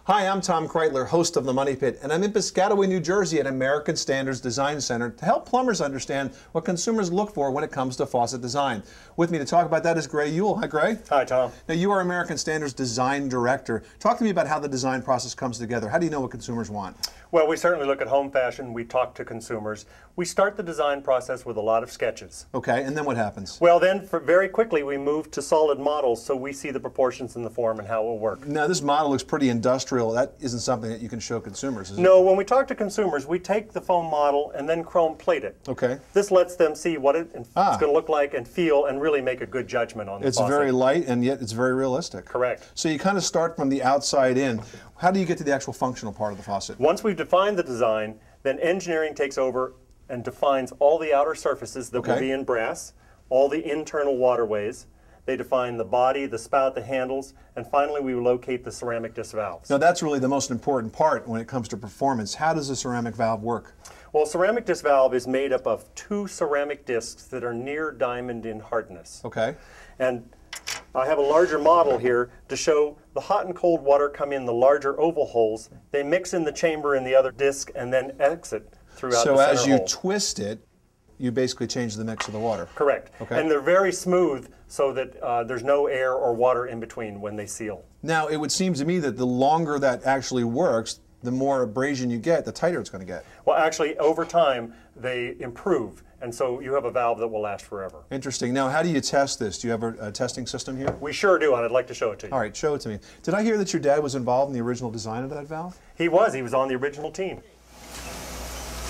Hi, I'm Tom Kreautler, host of The Money Pit, and I'm in Piscataway, New Jersey at American Standards Design Center to help plumbers understand what consumers look for when it comes to faucet design. With me to talk about that is Gray Ewell. Hi, Gray. Hi, Tom. Now, you are American Standards Design Director. Talk to me about how the design process comes together. How do you know what consumers want? Well, we certainly look at home fashion. We talk to consumers. We start the design process with a lot of sketches. Okay, and then what happens? Well, then very quickly we move to solid models so we see the proportions in the form and how it will work. Now, this model looks pretty industrial. That isn't something that you can show consumers, is it? No, when we talk to consumers, we take the foam model and then chrome plate it. Okay. This lets them see what it's going to look like and feel and really make a good judgment on the faucet. It's very light and yet it's very realistic. Correct. So you kind of start from the outside in. How do you get to the actual functional part of the faucet? Once we've defined the design, then engineering takes over and defines all the outer surfaces that will be in brass, all the internal waterways. They define the body, the spout, the handles, and finally we locate the ceramic disc valves. Now that's really the most important part when it comes to performance. How does a ceramic valve work? Well, a ceramic disc valve is made up of two ceramic discs that are near diamond in hardness. Okay. And I have a larger model here to show the hot and cold water come in the larger oval holes. They mix in the chamber in the other disc and then exit throughout the center hole. So as you twist it, you basically change the mix of the water. Correct. Okay. And they're very smooth so that there's no air or water in between when they seal. Now, it would seem to me that the longer that actually works, the more abrasion you get, the tighter it's going to get. Well, actually, over time, they improve, and so you have a valve that will last forever. Interesting. Now, how do you test this? Do you have a testing system here? We sure do, and I'd like to show it to you. All right, show it to me. Did I hear that your dad was involved in the original design of that valve? He was on the original team.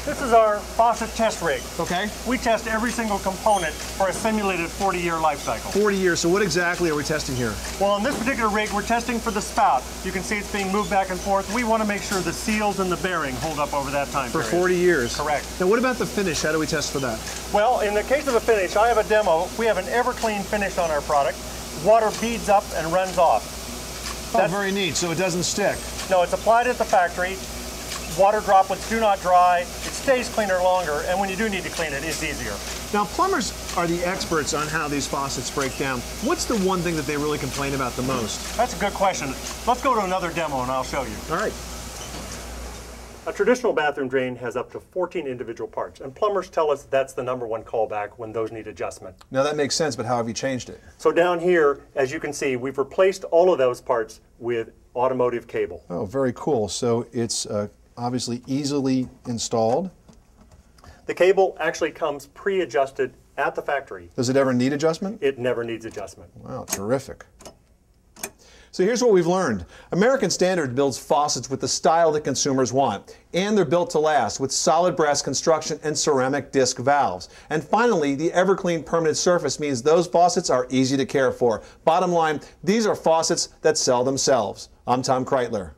This is our faucet test rig. Okay. We test every single component for a simulated 40-year life cycle. 40 years. So what exactly are we testing here? Well, on this particular rig, we're testing for the spout. You can see it's being moved back and forth. We want to make sure the seals and the bearing hold up over that time period. For 40 years? Correct. Now, what about the finish? How do we test for that? Well, in the case of a finish, I have a demo. We have an ever-clean finish on our product. Water beads up and runs off. Oh, very neat. So it doesn't stick. No, it's applied at the factory. Water droplets do not dry. It stays cleaner longer, and when you do need to clean it, it's easier. Now, plumbers are the experts on how these faucets break down. What's the one thing that they really complain about the most? That's a good question. Let's go to another demo, and I'll show you. All right. A traditional bathroom drain has up to 14 individual parts, and plumbers tell us that's the #1 callback when those need adjustment. Now, that makes sense, but how have you changed it? So down here, as you can see, we've replaced all of those parts with automotive cable. Oh, very cool. So it's obviously easily installed. The cable actually comes pre-adjusted at the factory. Does it ever need adjustment? It never needs adjustment. Wow, terrific. So here's what we've learned. American Standard builds faucets with the style that consumers want, and they're built to last with solid brass construction and ceramic disc valves. And finally, the EverClean permanent surface means those faucets are easy to care for. Bottom line, these are faucets that sell themselves. I'm Tom Kreautler.